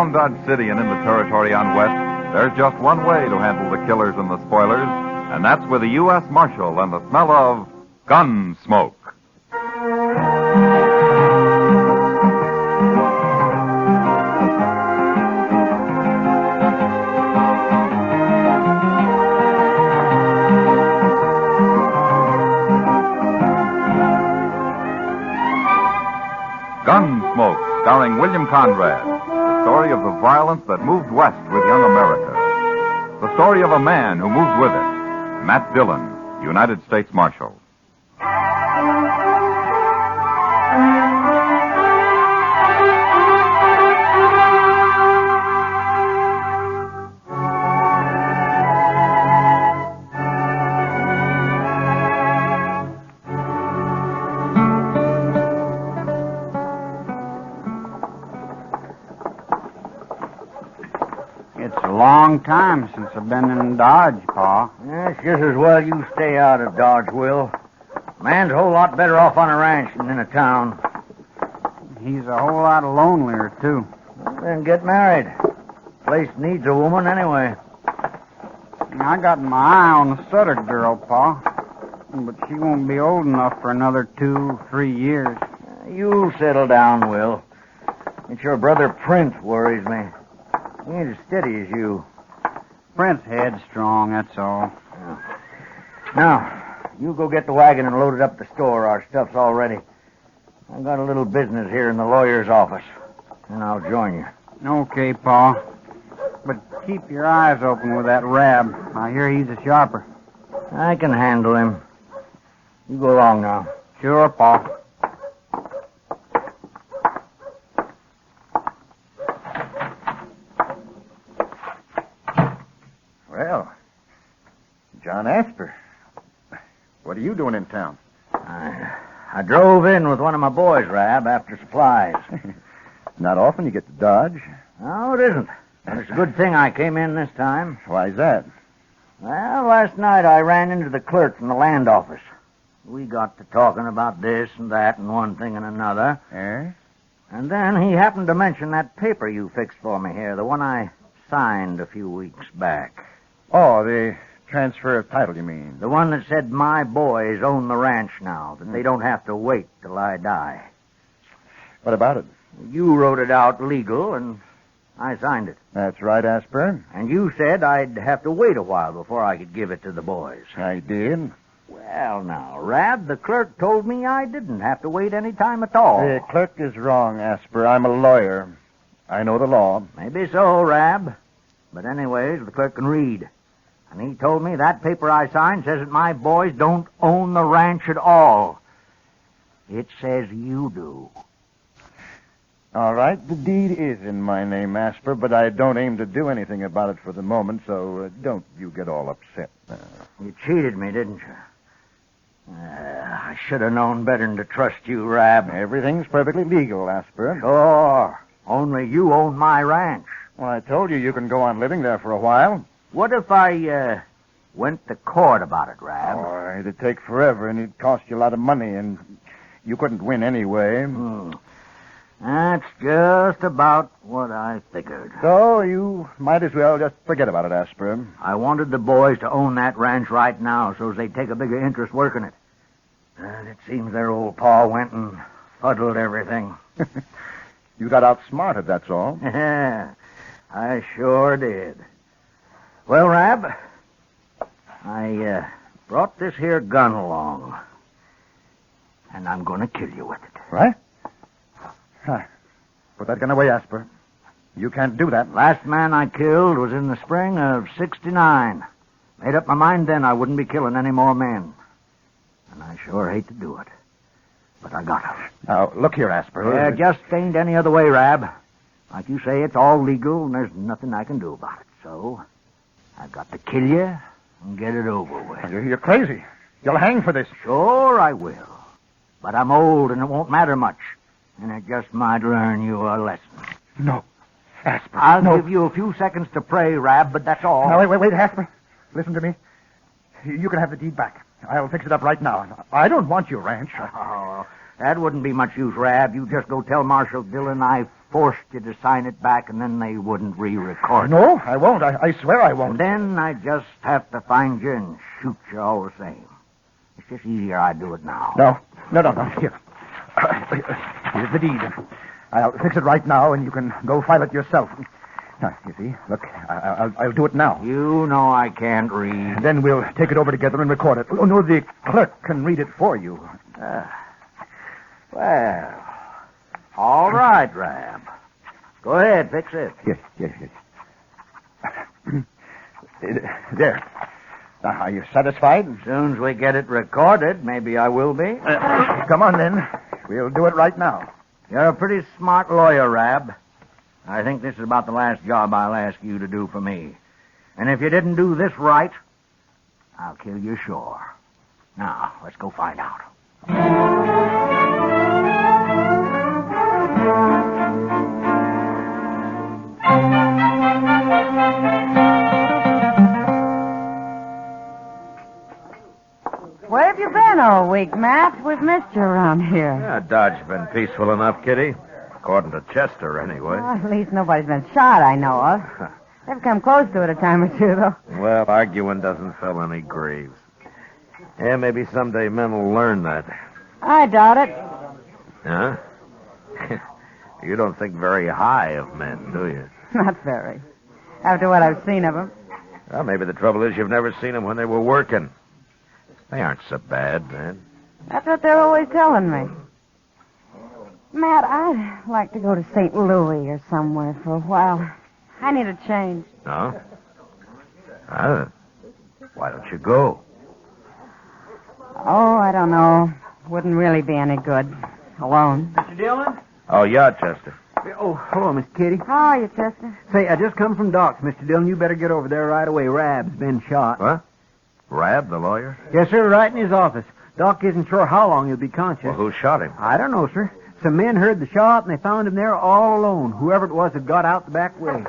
Around Dodge City and in the territory on West, there's just one way to handle the killers and the spoilers, and that's with a U.S. Marshal and the smell of Gunsmoke. Gunsmoke, starring William Conrad. The story of the violence that moved west with young America. The story of a man who moved with it. Matt Dillon, United States Marshal. It's a long time since I've been in Dodge, Pa. It's just as well you stay out of Dodge, Will. Man's a whole lot better off on a ranch than in a town. He's a whole lot lonelier, too. Then get married. Place needs a woman anyway. I got my eye on the Sutter girl, Pa. But she won't be old enough for another 2-3 years. You'll settle down, Will. It's your brother Prince worries me. He ain't as steady as you. Prince headstrong, that's all. Now, you go get the wagon and load it up at the store. Our stuff's all ready. I've got a little business here in the lawyer's office, and I'll join you. Okay, Pa. But keep your eyes open with that Rab. I hear he's a sharper. I can handle him. You go along now. Sure, Pa. Well, John Asper, what are you doing in town? I drove in with one of my boys, Rab, after supplies. Not often you get to Dodge. No, it isn't. But it's a good thing I came in this time. Why's that? Well, last night I ran into the clerk from the land office. We got to talking about this and that and one thing and another. Eh? And then he happened to mention that paper you fixed for me here, the one I signed a few weeks back. Oh, the transfer of title, you mean? The one that said my boys own the ranch now, that they don't have to wait till I die. What about it? You wrote it out legal, and I signed it. That's right, Asper. And you said I'd have to wait a while before I could give it to the boys. I did. Well, now, Rab, the clerk told me I didn't have to wait any time at all. The clerk is wrong, Asper. I'm a lawyer. I know the law. Maybe so, Rab. But anyways, the clerk can read. And he told me that paper I signed says that my boys don't own the ranch at all. It says you do. All right, the deed is in my name, Asper, but I don't aim to do anything about it for the moment, so don't you get all upset. You cheated me, didn't you? I should have known better than to trust you, Rab. Everything's perfectly legal, Asper. Sure. Only you own my ranch. Well, I told you you can go on living there for a while. What if I, went to court about it, Rab? Oh, it'd take forever, and it'd cost you a lot of money, and you couldn't win anyway. That's just about what I figured. So you might as well just forget about it, Asper. I wanted the boys to own that ranch right now so they'd take a bigger interest working it. And it seems their old pa went and fuddled everything. You got outsmarted, that's all. I sure did. Well, Rab, I brought this here gun along. And I'm going to kill you with it. Right? Put that gun away, Asper. You can't do that. Last man I killed was in the spring of '69. Made up my mind then I wouldn't be killing any more men. And I sure hate to do it. But I got to. Now, look here, Asper. Just ain't any other way, Rab. Like you say, it's all legal, and there's nothing I can do about it. So, I've got to kill you and get it over with. You're crazy. You'll hang for this. Sure I will. But I'm old, and it won't matter much. And it just might learn you a lesson. No. Asper, I'll no. give you a few seconds to pray, Rab, but that's all. Now, wait, Asper. Listen to me. You can have the deed back. I'll fix it up right now. I don't want your ranch. Oh, that wouldn't be much use, Rab. You just go tell Marshal Dillon I forced you to sign it back, and then they wouldn't re-record it. No, I won't. I swear I And won't. then I'd just have to find you and shoot you all the same. It's just easier I do it now. No. Here. Here's the deed. I'll fix it right now, and you can go file it yourself. Now, you see, look, I'll do it now. You know I can't read. Then we'll take it over together and record it. Oh, no, the clerk can read it for you. Well, all right, Rab. Go ahead, fix it. Here. There. Now, are you satisfied? As soon as we get it recorded, maybe I will be. Come on, then. We'll do it right now. You're a pretty smart lawyer, Rab. I think this is about the last job I'll ask you to do for me. And if you didn't do this right, I'll kill you sure. Now, let's go find out. Where have you been all week, Matt? We've missed you around here. Yeah, Dodge's been peaceful enough, Kitty. According to Chester, anyway. Well, at least nobody's been shot, I know of. They've come close to it a time or two, though. Well, arguing doesn't fill any graves. Yeah, maybe someday men will learn that. I doubt it. Huh? You don't think very high of men, do you? Not very. After what I've seen of them. Well, maybe the trouble is you've never seen them when they were working. They aren't so bad, man. That's what they're always telling me. Matt, I'd like to go to St. Louis or somewhere for a while. I need a change. No? Why don't you go? Oh, I don't know. Wouldn't really be any good. Alone. Mr. Dillon? Oh, yeah, Chester. Oh, hello, Miss Kitty. How are you, Chester? Say, I just come from Doc's, Mr. Dillon. You better get over there right away. Rab's been shot. What? Rab, the lawyer? Yes, sir, right in his office. Doc isn't sure how long he'll be conscious. Well, who shot him? I don't know, sir. Some men heard the shot, and they found him there all alone. Whoever it was had got out the back way.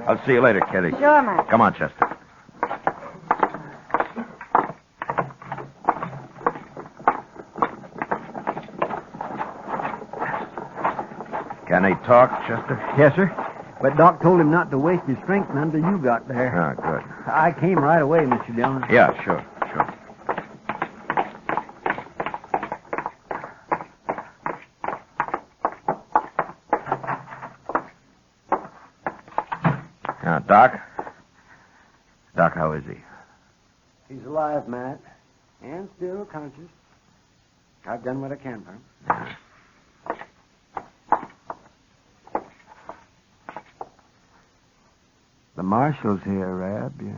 I'll see you later, Kitty. Sure, Matt. Come on, Chester. Can he talk, Chester? Yes, sir. But Doc told him not to waste his strength until you got there. Ah, good. I came right away, Mr. Dillon. Yeah, sure. Now, Doc, how is he? He's alive, Matt. And still conscious. I've done what I can for him. The marshal's here, Rab. You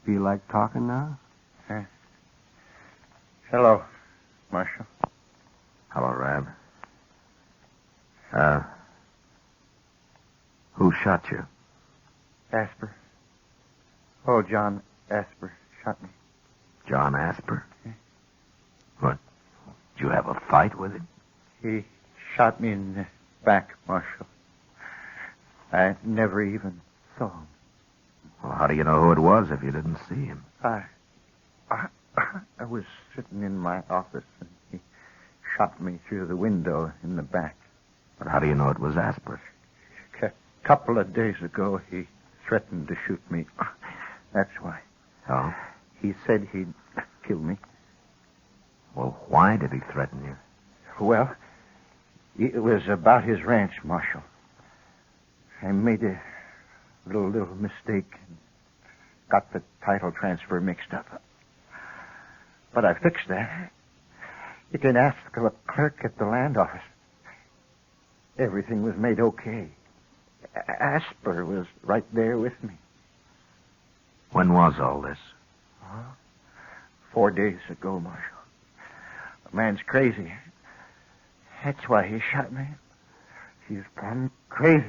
feel like talking now? Hello, Marshal. Hello, Rab. Who shot you? Asper. Oh, John Asper shot me. John Asper? What? Did you have a fight with him? He shot me in the back, Marshal. I never even saw him. Well, how do you know who it was if you didn't see him? I was sitting in my office, and he shot me through the window in the back. But how do you know it was Asper? A couple of days ago, he threatened to shoot me. That's why. Oh? He said he'd kill me. Well, why did he threaten you? Well, it was about his ranch, Marshal. I made a little mistake and got the title transfer mixed up. But I fixed that. You can ask the clerk at the land office. Everything was made okay. Asper was right there with me. When was all this? 4 days ago, Marshal. The man's crazy. That's why he shot me. He's gone crazy.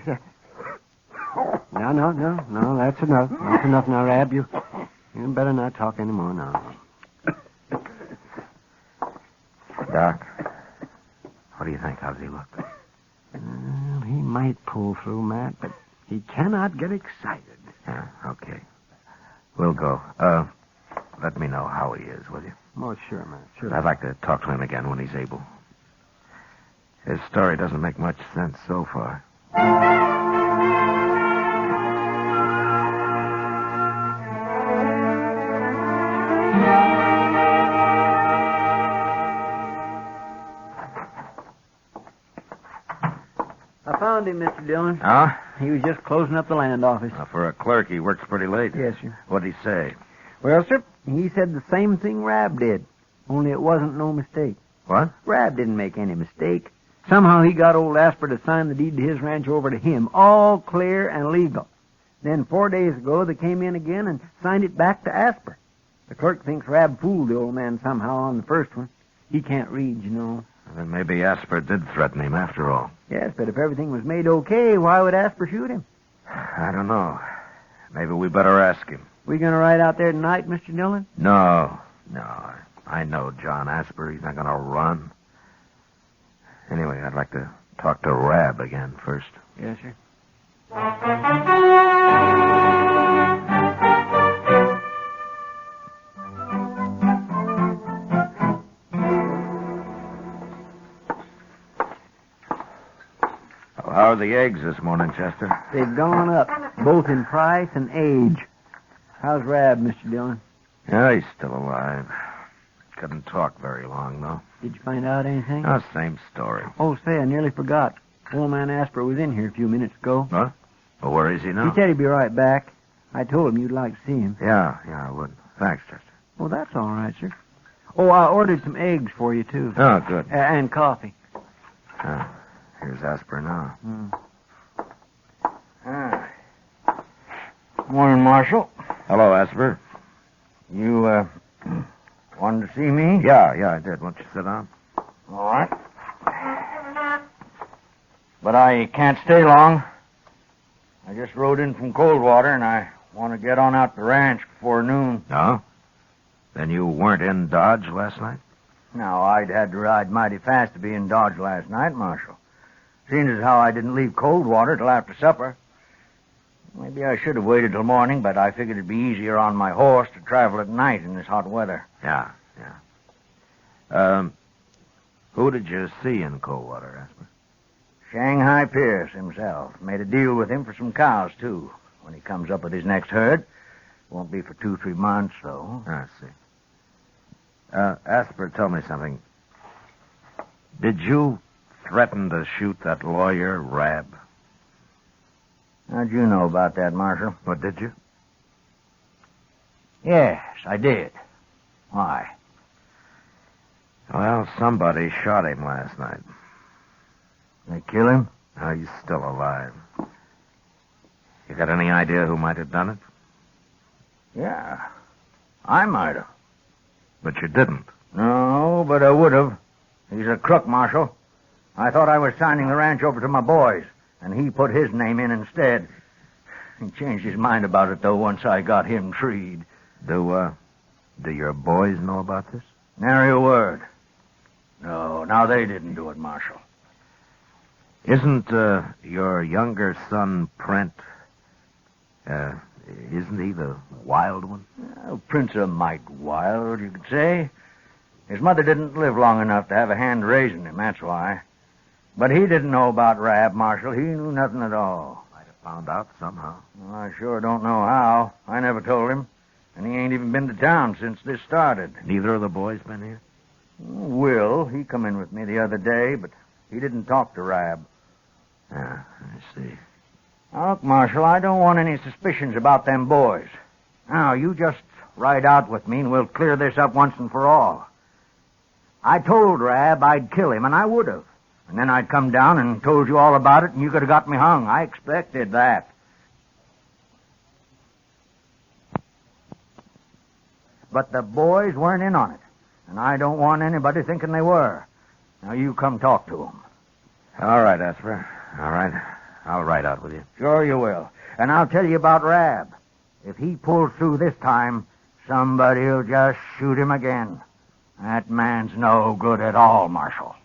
No, that's enough. That's enough now, Rab. You better not talk anymore now. Doc, what do you think? How's he look? Well, he might pull through, Matt, but he cannot get excited. Yeah, okay. We'll go. Let me know how he is, will you? Oh, sure, Matt. Sure. I'd like to talk to him again when he's able. His story doesn't make much sense so far. I found him, Mr. Dillon. Huh? He was just closing up the land office. For a clerk, he works pretty late. Yes, sir. What'd he say? Well, sir, he said the same thing Rab did, only it wasn't no mistake. What? Rab didn't make any mistake. Somehow he got old Asper to sign the deed to his ranch over to him, all clear and legal. Then 4 days ago, they came in again and signed it back to Asper. The clerk thinks Rab fooled the old man somehow on the first one. He can't read, you know. Then maybe Asper did threaten him after all. Yes, but if everything was made okay, why would Asper shoot him? I don't know. Maybe we better ask him. We gonna ride out there tonight, Mr. Dillon? No. I know John Asper. He's not going to run. Anyway, I'd like to talk to Rab again first. Yes, sir. How are the eggs this morning, Chester? They've gone up, both in price and age. How's Rab, Mr. Dillon? Yeah, he's still alive. Couldn't talk very long, though. Did you find out anything? Oh, same story. Oh, say, I nearly forgot. Old man Asper was in here a few minutes ago. Huh? Well, where is he now? He said he'd be right back. I told him you'd like to see him. Yeah, I would. Thanks, Chester. Oh, that's all right, sir. Oh, I ordered some eggs for you, too. Oh, good. And coffee. Here's Asper now. Morning, Marshal. Hello, Asper. You, wanted to see me? Yeah, I did. Won't you sit down? All right. But I can't stay long. I just rode in from Coldwater, and I want to get on out the ranch before noon. No? Then you weren't in Dodge last night? Now, I'd had to ride mighty fast to be in Dodge last night, Marshal. Seeing as how I didn't leave Coldwater till after supper. Maybe I should have waited till morning, but I figured it'd be easier on my horse to travel at night in this hot weather. Yeah. Who did you see in Coldwater, Asper? Shanghai Pierce himself. Made a deal with him for some cows, too, when he comes up with his next herd. Won't be for 2-3 months, though. I see. Asper, tell me something. Did you threaten to shoot that lawyer, Rab? How'd you know about that, Marshal? What, did you? Yes, I did. Why? Well, somebody shot him last night. They kill him? Now, he's still alive. You got any idea who might have done it? Yeah, I might have. But you didn't. No, but I would have. He's a crook, Marshal. I thought I was signing the ranch over to my boys, and he put his name in instead. He changed his mind about it, though, once I got him treed. Do your boys know about this? Nary a word. No, now they didn't do it, Marshal. Isn't your younger son, Prent, isn't he the wild one? Prince a mite wild, you could say. His mother didn't live long enough to have a hand raising him, that's why. But he didn't know about Rab, Marshal. He knew nothing at all. Might have found out somehow. Well, I sure don't know how. I never told him. And he ain't even been to town since this started. Neither of the boys been here? Will, he come in with me the other day, but he didn't talk to Rab. Yeah, I see. Now, look, Marshal, I don't want any suspicions about them boys. Now, you just ride out with me and we'll clear this up once and for all. I told Rab I'd kill him, and I would have. And then I'd come down and told you all about it, and you could have got me hung. I expected that. But the boys weren't in on it, and I don't want anybody thinking they were. Now, you come talk to them. All right, Asper. All right. I'll ride out with you. Sure you will. And I'll tell you about Rab. If he pulls through this time, somebody'll just shoot him again. That man's no good at all, Marshal.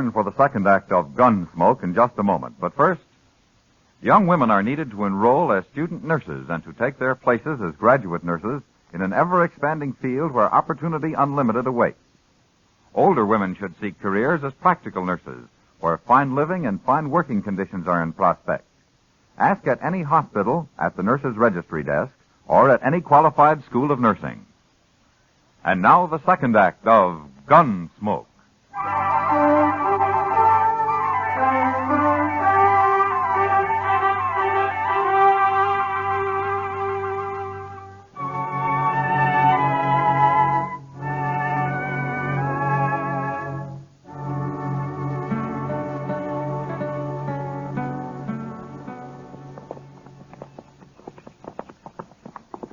return for the second act of Gunsmoke in just a moment. But first, young women are needed to enroll as student nurses and to take their places as graduate nurses in an ever-expanding field where opportunity unlimited awaits. Older women should seek careers as practical nurses, where fine living and fine working conditions are in prospect. Ask at any hospital, at the nurse's registry desk, or at any qualified school of nursing. And now the second act of Gunsmoke.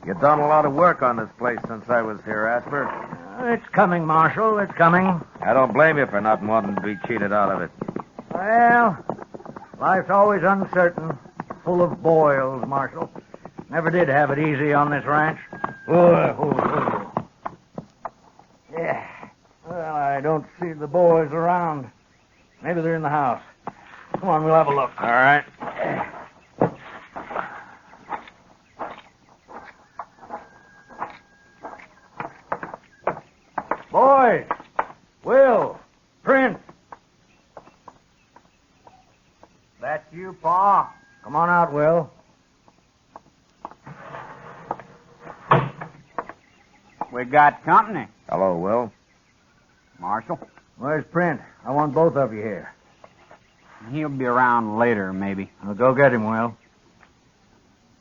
You've done a lot of work on this place since I was here, Asper. It's coming, Marshal. It's coming. I don't blame you for not wanting to be cheated out of it. Well, life's always uncertain, full of boils, Marshal. Never did have it easy on this ranch. Yeah. Well, I don't see the boys around. Maybe they're in the house. Come on, we'll have a look. All right. Boys! Will! Prince! That's you, Pa. Come on out, Will. We got company, Hello, Will. Marshal. Where's Print? I want both of you here. He'll be around later, maybe. Well, go get him, Will.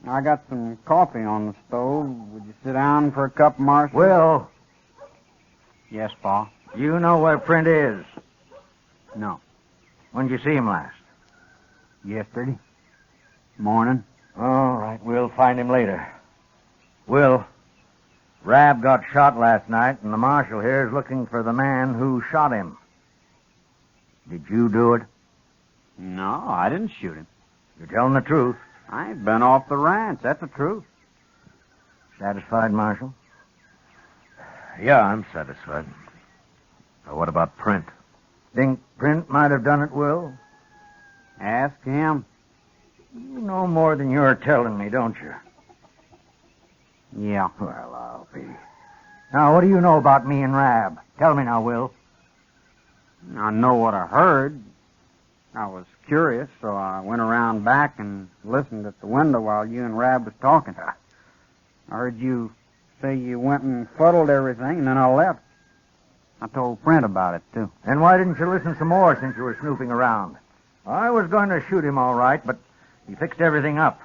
I got some coffee on the stove. Would you sit down for a cup, Marshal? Will, Yes, Pa. you know where Print is. No. When did you see him last? Yesterday. Morning. All right, we'll find him later. Will, Rab got shot last night, and the marshal here is looking for the man who shot him. Did you do it? No, I didn't shoot him. You're telling the truth. I ain't been off the ranch. That's the truth. Satisfied, Marshal? Yeah, I'm satisfied. Now, what about Print? Think Print might have done it, Will? Ask him. You know more than you're telling me, don't you? Yeah. Well, I'll be. Now, what do you know about me and Rab? Tell me now, Will. I know what I heard. I was curious, so I went around back and listened at the window while you and Rab was talking. I heard you say you went and fuddled everything, and then I left. I told Print about it, too. And why didn't you listen some more since you were snooping around? I was going to shoot him all right, but he fixed everything up.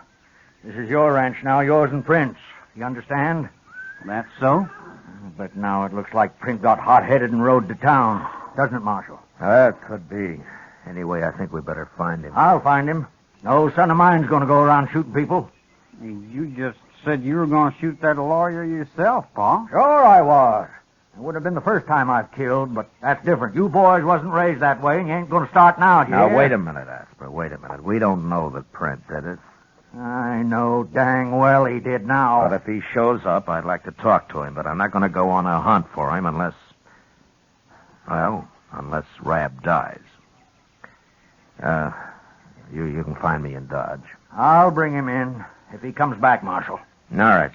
This is your ranch now, yours and Print's. You understand? That's so? But now it looks like Print got hot-headed and rode to town. Doesn't it, Marshal? That could be. Anyway, I think we better find him. I'll find him. No son of mine's going to go around shooting people. You just said you were going to shoot that lawyer yourself, Pa. Sure I was. It would have been the first time I've killed, but that's different. You boys wasn't raised that way, and you ain't going to start now, do you? Now, wait a minute, Asper. Wait a minute. We don't know that Print did it. I know dang well he did now. But if he shows up, I'd like to talk to him, but I'm not going to go on a hunt for him unless Rab dies. You can find me in Dodge. I'll bring him in if he comes back, Marshal. All right.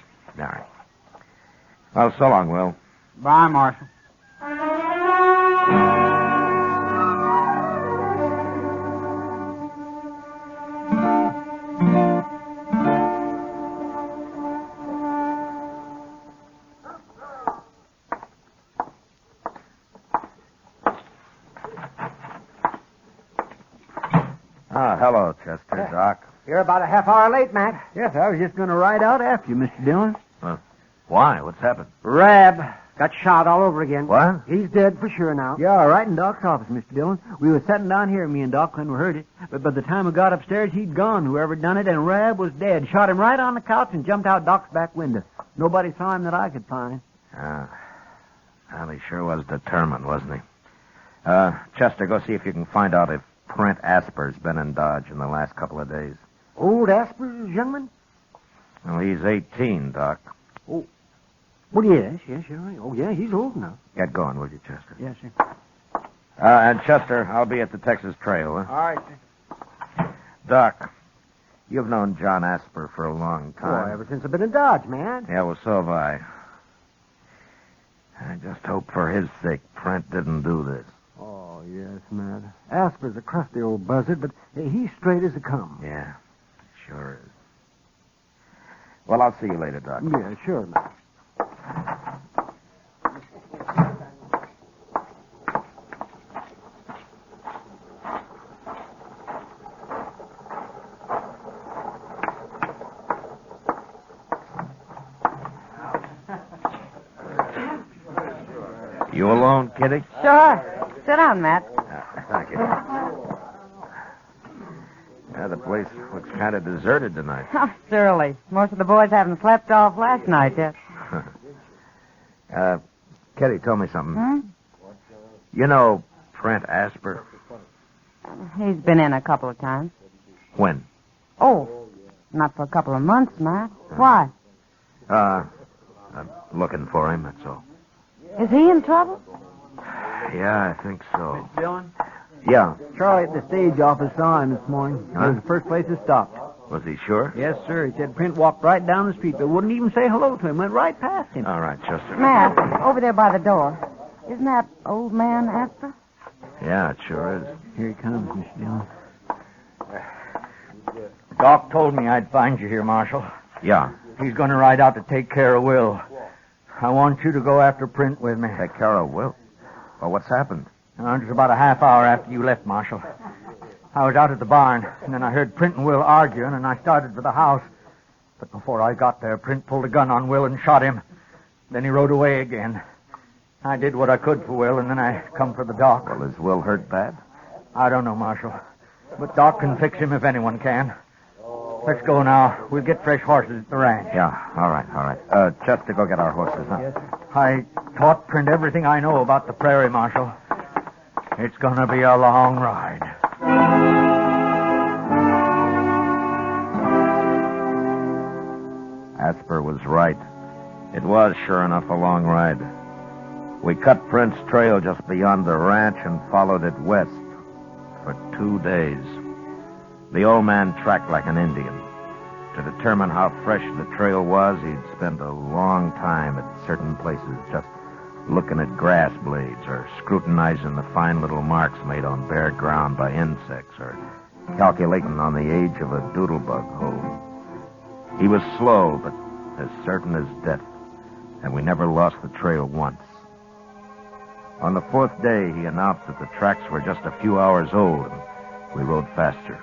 Well, so long, Will. Bye, Marshal. Hello, Chester, Doc. You're about a half hour late, Matt. Yes, I was just going to ride out after you, Mr. Dillon. Why? What's happened? Rab got shot all over again. What? He's dead for sure now. Yeah, right in Doc's office, Mr. Dillon. We were sitting down here, me and Doc, when we heard it. But by the time we got upstairs, he'd gone, whoever done it, and Rab was dead. Shot him right on the couch and jumped out Doc's back window. Nobody saw him that I could find. Well, he sure was determined, wasn't he? Chester, go see if you can find out if Print Asper's been in Dodge in the last couple of days. Old Asper's youngman? Well, he's 18, Doc. Oh, yes, you're right. Oh, yeah, he's old now. Get going, will you, Chester? Yes, sir. And Chester, I'll be at the Texas Trail, huh? All right. Doc, you've known John Asper for a long Oh, time. ever since I've been in Dodge, man. Yeah, well, so have I. I just hope for his sake Prent didn't do this. Oh, yes, Matt. Asper's a crusty old buzzard, but he's straight as a come. Yeah, sure is. Well, I'll see you later, Doc. Yeah, sure, Matt. You alone, Kitty? Sure. Sit down, Matt. Thank you. Yeah, the place looks kind of deserted tonight. Oh, surely. Most of the boys haven't slept off last night yet. Kitty, tell me something. Hmm? You know Prent Asper? He's been in a couple of times. When? Oh, not for a couple of months, Matt. Why? I'm looking for him, that's all. Is he in trouble? Yeah, I think so. Dillon? Yeah. Charlie at the stage office saw him this morning. It was the first place he stopped. Was he sure? Yes, sir. He said Print walked right down the street, but wouldn't even say hello to him. Went right past him. All right, Chester. Matt, over there by the door. Isn't that old man Asper? Yeah, it sure is. Here he comes, Mr. Dillon. Doc told me I'd find you here, Marshal. Yeah. He's going to ride out to take care of Will. I want you to go after Print with me. Take care of Will. Well, what's happened? It was about a half hour after you left, Marshal. I was out at the barn, and then I heard Print and Will arguing, and I started for the house. But before I got there, Print pulled a gun on Will and shot him. Then he rode away again. I did what I could for Will, and then I come for the doc. Well, is Will hurt bad? I don't know, Marshal. But Doc can fix him if anyone can. Let's go now. We'll get fresh horses at the ranch. Yeah, all right. Chester, go get our horses, huh? Yes, sir. I taught Print everything I know about the prairie, Marshal. It's going to be a long ride. Asper was right. It was, sure enough, a long ride. We cut Print's trail just beyond the ranch and followed it west for 2 days. The old man tracked like an Indian. To determine how fresh the trail was, he'd spent a long time at certain places just looking at grass blades or scrutinizing the fine little marks made on bare ground by insects or calculating on the age of a doodlebug hole. He was slow, but as certain as death, and we never lost the trail once. On the 4th day, he announced that the tracks were just a few hours old, and we rode faster.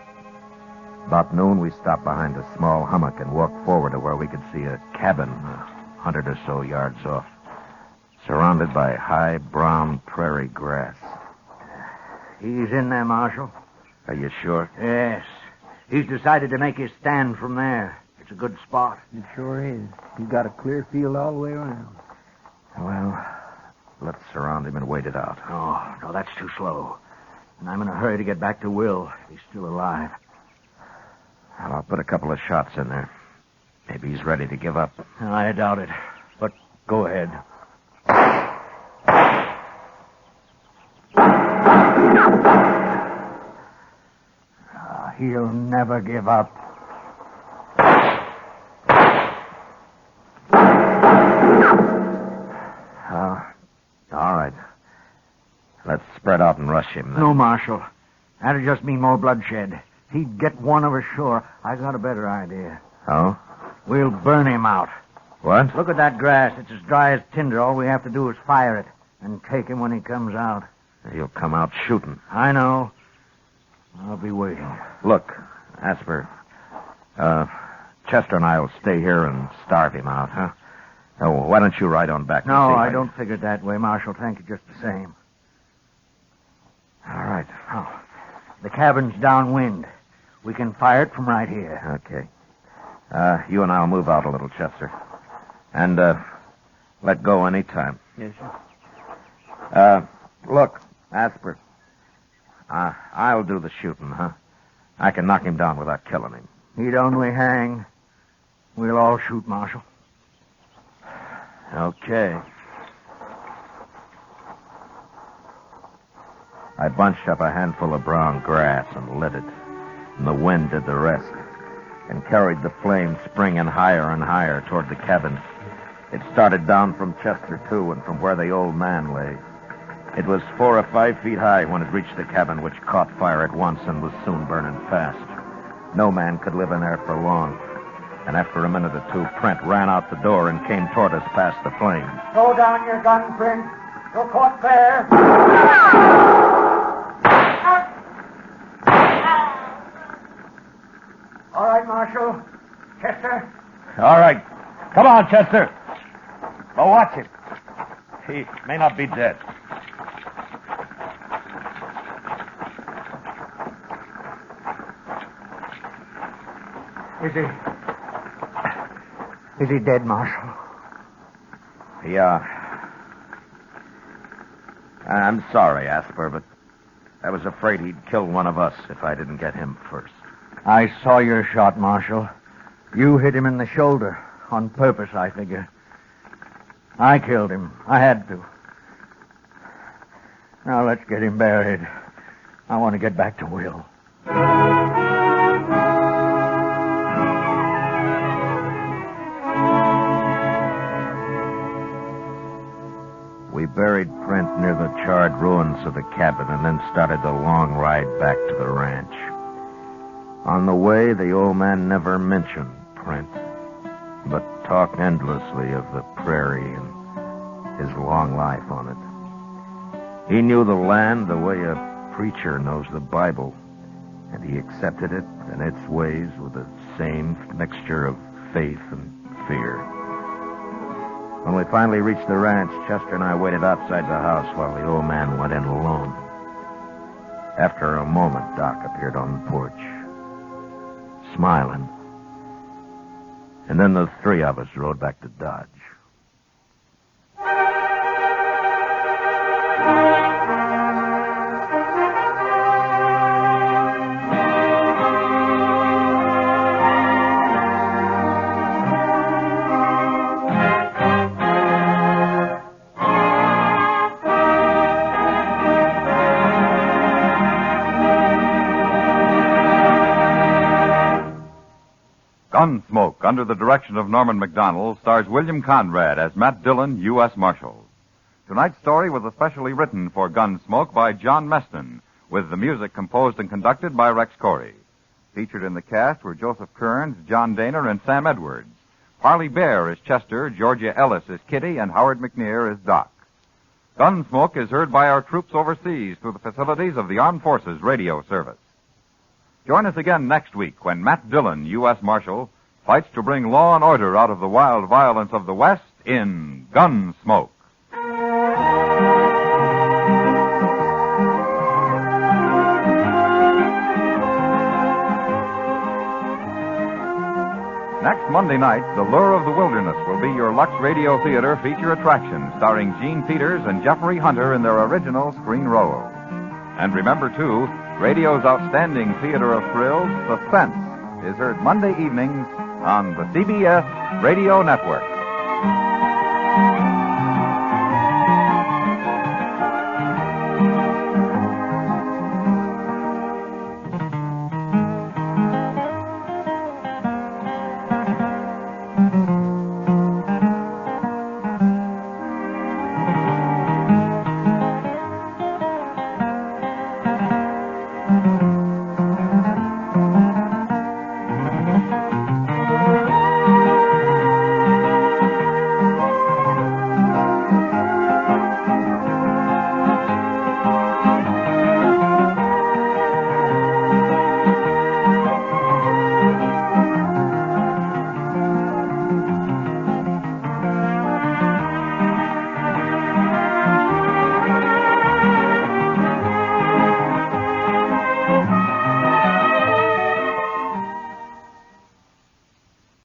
About noon, we stopped behind a small hummock and walked forward to where we could see a cabin 100 or so yards off, surrounded by high brown prairie grass. He's in there, Marshal. Are you sure? Yes. He's decided to make his stand from there. It's a good spot. It sure is. He's got a clear field all the way around. Well, let's surround him and wait it out. Oh, no, that's too slow. And I'm in a hurry to get back to Will. He's still alive. Well, I'll put a couple of shots in there. Maybe he's ready to give up. I doubt it. But go ahead. He'll never give up. All right. Let's spread out and rush him then. No, Marshal. That'd just mean more bloodshed. He'd get one of us sure. I got a better idea. Oh? We'll burn him out. What? Look at that grass. It's as dry as tinder. All we have to do is fire it and take him when he comes out. He'll come out shooting. I know. I'll be waiting. Look, Asper, Chester and I will stay here and starve him out, huh? Oh, why don't you ride on back? and No, see I how don't figure it that way, Marshal. Thank you just the same. All right. Oh, the cabin's downwind. We can fire it from right here. Okay. You and I'll move out a little, Chester. And, let go any time. Yes, sir. Look, Asper. I'll do the shooting, huh? I can knock him down without killing him. He'd only hang. We'll all shoot, Marshal. Okay. I bunched up a handful of brown grass and lit it, and the wind did the rest, and carried the flame springing higher and higher toward the cabin. It started down from Chester, too, and from where the old man lay. It was 4 or 5 feet high when it reached the cabin, which caught fire at once and was soon burning fast. No man could live in there for long. And after a minute or two, Prent ran out the door and came toward us past the flames. Throw down your gun, Prent. You're caught fair. All right, Marshal. Chester. All right. Come on, Chester. But watch it. He may not be dead. Is he dead, Marshal? Yeah. I'm sorry, Asper, but I was afraid he'd kill one of us if I didn't get him first. I saw your shot, Marshal. You hit him in the shoulder. On purpose, I figure. I killed him. I had to. Now let's get him buried. I want to get back to Will. We buried Prent near the charred ruins of the cabin and then started the long ride back to the ranch. On the way, the old man never mentioned Prent, but talked endlessly of the prairie and his long life on it. He knew the land the way a preacher knows the Bible, and he accepted it and its ways with the same mixture of faith and fear. When we finally reached the ranch, Chester and I waited outside the house while the old man went in alone. After a moment, Doc appeared on the porch, smiling. And then the 3 of us rode back to Dodge. Gunsmoke, under the direction of Norman MacDonald, stars William Conrad as Matt Dillon, U.S. Marshal. Tonight's story was especially written for Gunsmoke by John Meston, with the music composed and conducted by Rex Corey. Featured in the cast were Joseph Kearns, John Daner, and Sam Edwards. Parley Bear is Chester, Georgia Ellis is Kitty, and Howard McNear is Doc. Gunsmoke is heard by our troops overseas through the facilities of the Armed Forces Radio Service. Join us again next week when Matt Dillon, U.S. Marshal, fights to bring law and order out of the wild violence of the West in Gunsmoke. Next Monday night, The Lure of the Wilderness will be your Lux Radio Theater feature attraction, starring Gene Peters and Jeffrey Hunter in their original screen roles. And remember, too, radio's outstanding theater of thrills, Suspense, is heard Monday evenings on the CBS Radio Network.